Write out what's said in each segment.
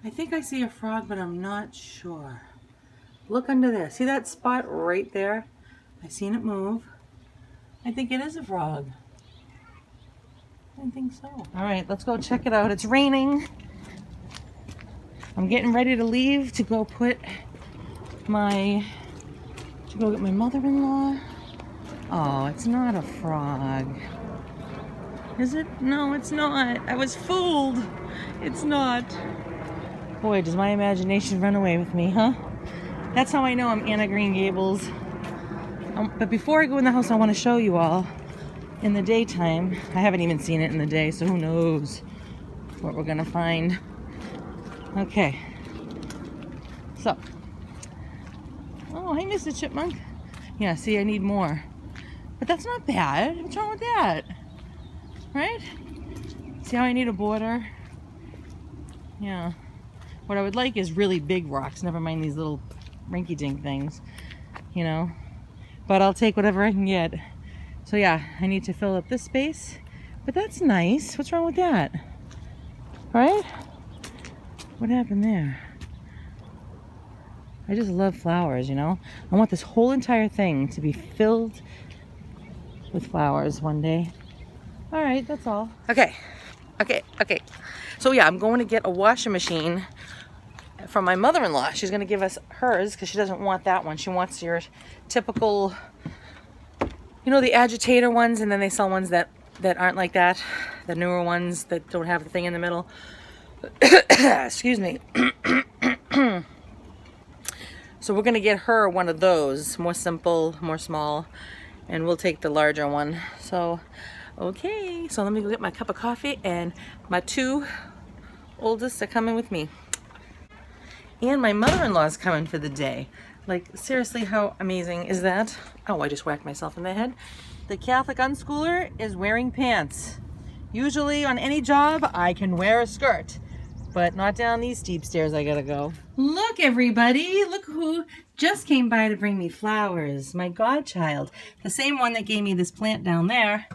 I think I see a frog, but I'm not sure. Look under there. See that spot right there? I seen it move. I think it is a frog. I think so. All right, let's go check it out. It's raining. I'm getting ready to leave to go to go get my mother-in-law. Oh, it's not a frog. Is it? No, it's not. I was fooled. It's not. Boy, does my imagination run away with me, huh? That's how I know I'm Anna Green Gables. But before I go in the house, I want to show you all in the daytime. I haven't even seen it in the day, so who knows what we're gonna find. Okay. So. Oh, hey, Mr. Chipmunk. Yeah, see, I need more. But that's not bad. What's wrong with that? Right? See how I need a border? Yeah. What I would like is really big rocks. Never mind these little rinky-dink things. You know? But I'll take whatever I can get. So yeah, I need to fill up this space. But that's nice. What's wrong with that? Right? What happened there? I just love flowers, you know? I want this whole entire thing to be filled with flowers one day. All right, that's all. Okay. So yeah, I'm going to get a washing machine from my mother-in-law. She's going to give us hers because she doesn't want that one. She wants your typical, you know, the agitator ones, and then they sell ones that aren't like that. The newer ones that don't have the thing in the middle. Excuse me. So we're going to get her one of those, more simple, more small, and we'll take the larger one. So, okay, so let me go get my cup of coffee, and my two oldest are coming with me. And my mother-in-law is coming for the day. Like, seriously, how amazing is that? Oh, I just whacked myself in the head. The Catholic unschooler is wearing pants. Usually on any job, I can wear a skirt, but not down these steep stairs I gotta go. Look, everybody, look who just came by to bring me flowers. My godchild, the same one that gave me this plant down there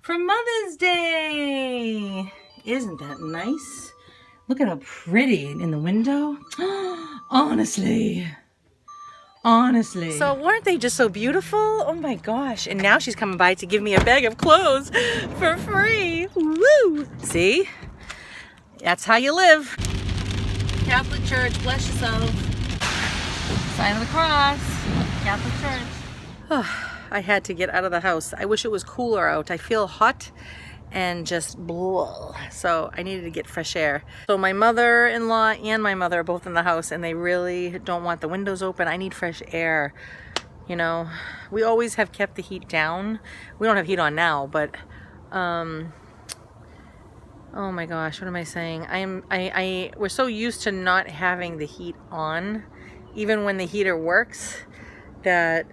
for Mother's Day. Isn't that nice? Look at how pretty in the window. Honestly. So weren't they just so beautiful? Oh my gosh. And now she's coming by to give me a bag of clothes for free. Woo! See? That's how you live. Catholic Church, bless yourself. Sign of the cross. Catholic Church. Oh, I had to get out of the house. I wish it was cooler out. I feel hot and just blah. So I needed to get fresh air. So my mother-in-law and my mother are both in the house, and they really don't want the windows open. I need fresh air. You know, we always have kept the heat down. We don't have heat on now, but oh my gosh, what am I saying? We're so used to not having the heat on, even when the heater works, that,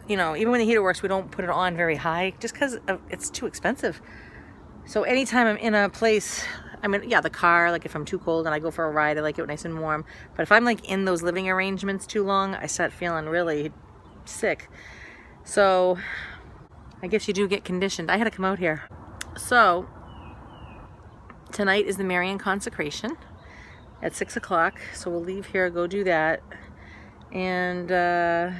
you know, even when the heater works, we don't put it on very high just because it's too expensive. So anytime I'm in a place, I mean, yeah, the car, like if I'm too cold and I go for a ride, I like it nice and warm. But if I'm like in those living arrangements too long, I start feeling really sick. So I guess you do get conditioned. I had to come out here. So tonight is the Marian consecration at 6 o'clock. So we'll leave here, go do that. And yeah,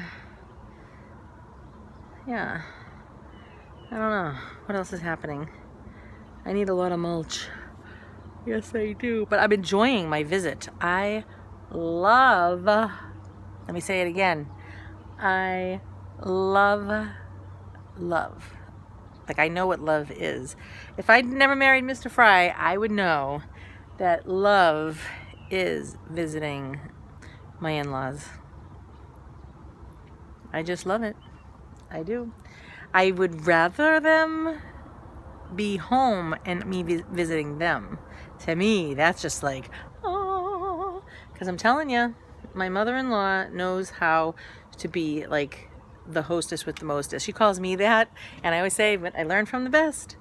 I don't know. What else is happening? I need a lot of mulch. Yes, I do. But I'm enjoying my visit. I love, let me say it again. I love. Like, I know what love is. If I'd never married Mr. Fry, I would know that love is visiting my in-laws. I just love it. I do. I would rather them be home and me visiting them. To me, that's just like, oh, because I'm telling you, my mother-in-law knows how to be like the hostess with the mostest. She calls me that, and I always say, but I learned from the best.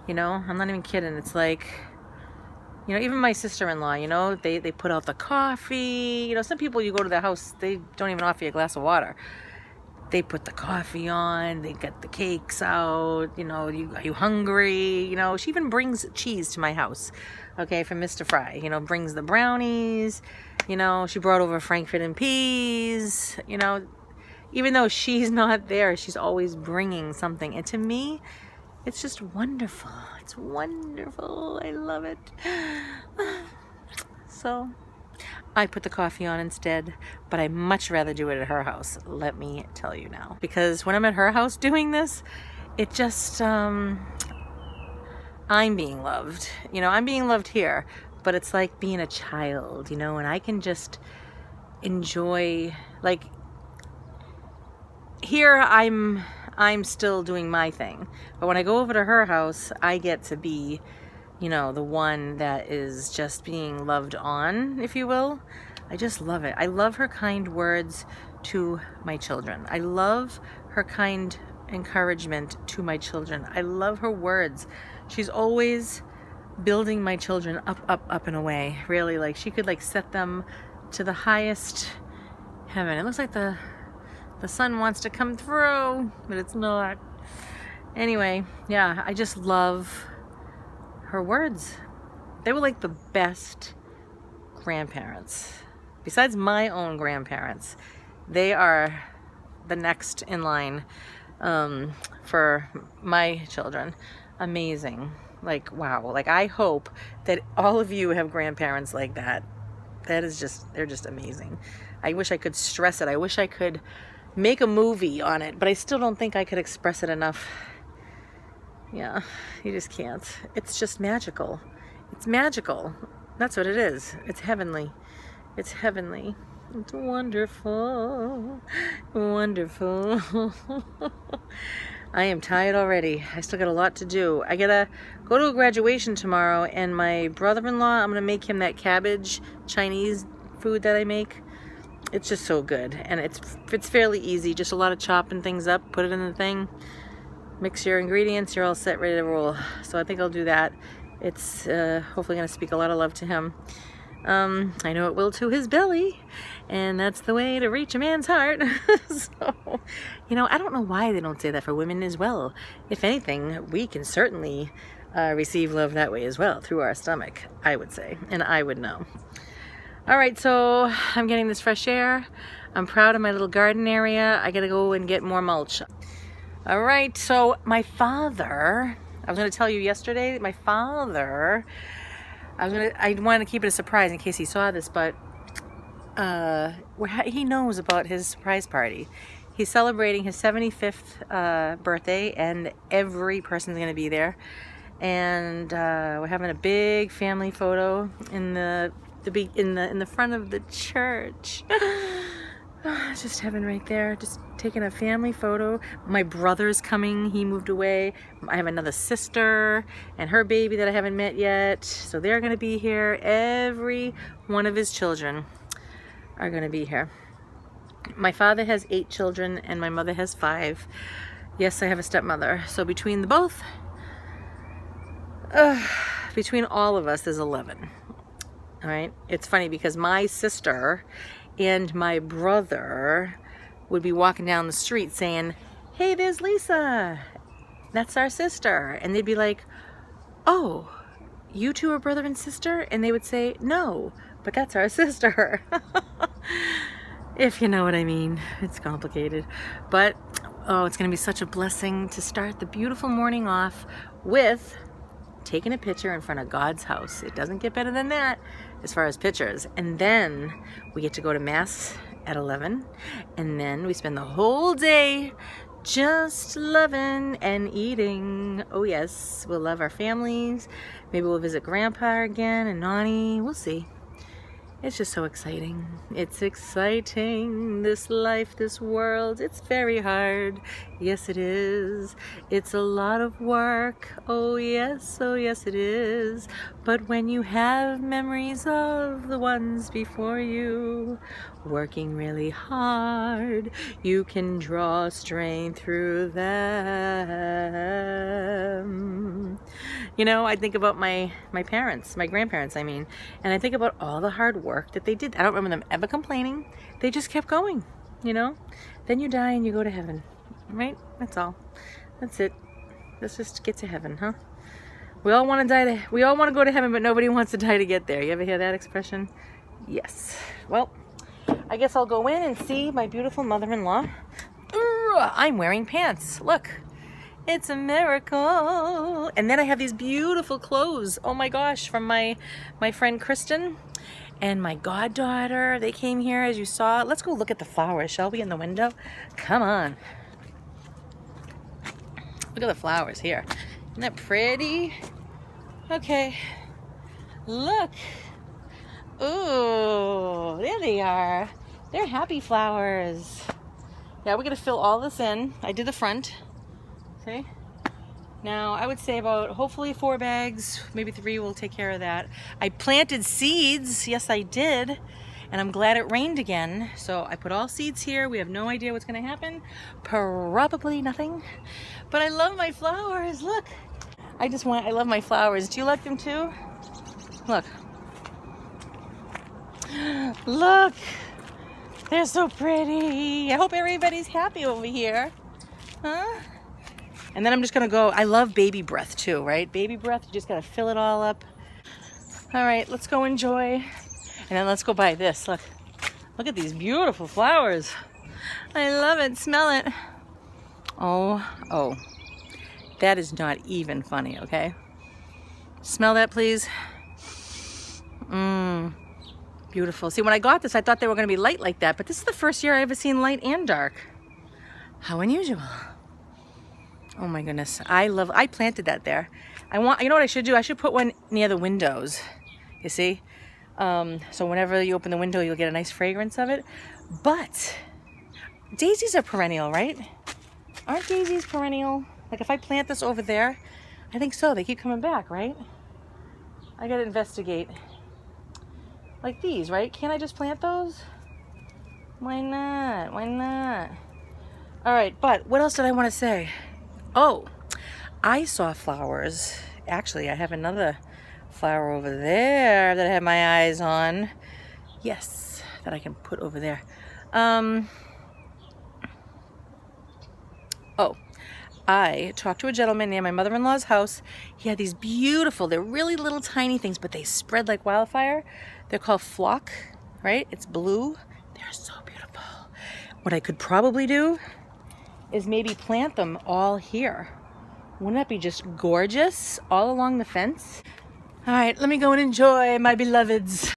You know, I'm not even kidding. It's like, you know, even my sister-in-law, you know, they put out the coffee. You know, some people, you go to their house, they don't even offer you a glass of water. They put the coffee on, they get the cakes out, you know, are you hungry? You know, she even brings cheese to my house, okay, from Mr. Fry, you know, brings the brownies, you know, she brought over Frankfurt and peas, you know, even though she's not there, she's always bringing something. And to me, it's just wonderful. It's wonderful. I love it. So I put the coffee on instead, but I much rather do it at her house, let me tell you now. Because when I'm at her house doing this, it just, I'm being loved. You know, I'm being loved here, but it's like being a child, you know, and I can just enjoy, like, here I'm still doing my thing. But when I go over to her house, I get to be, you know, the one that is just being loved on, if you will. I just love it. I love her kind words to my children. I love her kind encouragement to my children. I love her words. She's always building my children up, up, up and away. Really, like she could like set them to the highest heaven. It looks like the sun wants to come through, but it's not. Anyway, yeah, I just love her words. They were like the best grandparents. Besides my own grandparents, they are the next in line for my children. Amazing. Like, wow. Like, I hope that all of you have grandparents like that. That is just, they're just amazing. I wish I could stress it. I wish I could make a movie on it, but I still don't think I could express it enough. Yeah, you just can't. It's just magical. It's magical. That's what it is. It's heavenly. It's heavenly. It's wonderful. Wonderful. I am tired already. I still got a lot to do. I gotta go to a graduation tomorrow, and my brother-in-law, I'm gonna make him that cabbage Chinese food that I make. It's just so good, and it's fairly easy. Just a lot of chopping things up, put it in the thing, mix your ingredients, you're all set, ready to roll. So I think I'll do that. It's hopefully going to speak a lot of love to him. I know it will to his belly, and that's the way to reach a man's heart. So, you know, I don't know why they don't say that for women as well. If anything, we can certainly receive love that way as well, through our stomach, I would say, and I would know. All right, so I'm getting this fresh air. I'm proud of my little garden area. I gotta go and get more mulch. All right, so my father, I was gonna tell you yesterday, my father, I wanted to keep it a surprise in case he saw this, but he knows about his surprise party. He's celebrating his 75th birthday, and every person's gonna be there. And we're having a big family photo in the front of the church. Just heaven right there. Just taking a family photo. My brother's coming. He moved away. I have another sister and her baby that I haven't met yet. So they're going to be here. Every one of his children are going to be here. My father has 8 children and my mother has 5. Yes, I have a stepmother. So between the both, between all of us, there's 11. All right. It's funny because my sister and my brother would be walking down the street saying, "Hey, there's Lisa. That's our sister." And they'd be like, "Oh, you two are brother and sister?" And they would say, "No, but that's our sister." If you know what I mean. It's complicated. But, oh, it's going to be such a blessing to start the beautiful morning off with taking a picture in front of God's house. It doesn't get better than that as far as pictures. And then we get to go to Mass at 11. And then we spend the whole day just loving and eating. Oh yes, we'll love our families. Maybe we'll visit Grandpa again and Nani. We'll see. It's just so exciting. It's exciting. This life, this world, it's very hard. Yes, it is. It's a lot of work. Oh yes it is. But when you have memories of the ones before you, working really hard, you can draw strength through them. You know, I think about my parents, my grandparents, I mean, and I think about all the hard work that they did. I don't remember them ever complaining. They just kept going. you know? Then you die and you go to heaven, right? That's all. That's it. Let's just get to heaven, huh? We all want to go to heaven, but nobody wants to die to get there. You ever hear that expression? Yes. Well, I guess I'll go in and see my beautiful mother-in-law. I'm wearing pants. Look. It's a miracle. And then I have these beautiful clothes. Oh my gosh, from my friend Kristen and my goddaughter. They came here, as you saw. Let's go look at the flowers, shall we, in the window? Come on. Look at the flowers here. Isn't that pretty? Okay. Look. Ooh, there they are. They're happy flowers. Yeah, we're gonna fill all this in. I did the front. Okay. Now, I would say about hopefully 4 bags, maybe 3 will take care of that. I planted seeds. Yes, I did. And I'm glad it rained again. So I put all seeds here. We have no idea what's going to happen. Probably nothing. But I love my flowers. Look. I love my flowers. Do you like them too? Look. Look. They're so pretty. I hope everybody's happy over here. Huh? And then I'm just gonna go, I love baby breath too, right? Baby breath, you just gotta fill it all up. All right, let's go enjoy. And then let's go buy this, look. Look at these beautiful flowers. I love it, smell it. Oh, that is not even funny, okay? Smell that, please. Beautiful. See, when I got this, I thought they were gonna be light like that, but this is the first year I've ever seen light and dark. How unusual. Oh my goodness, I planted that there. You know what I should do? I should put one near the windows, you see? So whenever you open the window, you'll get a nice fragrance of it. But daisies are perennial, right? Aren't daisies perennial? Like if I plant this over there, I think so, they keep coming back, right? I gotta investigate. Like these, right? Can't I just plant those? Why not? Why not? All right, but what else did I want to say? Oh, I saw flowers. Actually, I have another flower over there that I have my eyes on. Yes, that I can put over there. Oh, I talked to a gentleman near my mother-in-law's house. He had these beautiful, they're really little tiny things, but they spread like wildfire. They're called flock, right? It's blue. They're so beautiful. What I could probably do is maybe plant them all here. Wouldn't that be just gorgeous all along the fence? All right, let me go and enjoy my beloveds.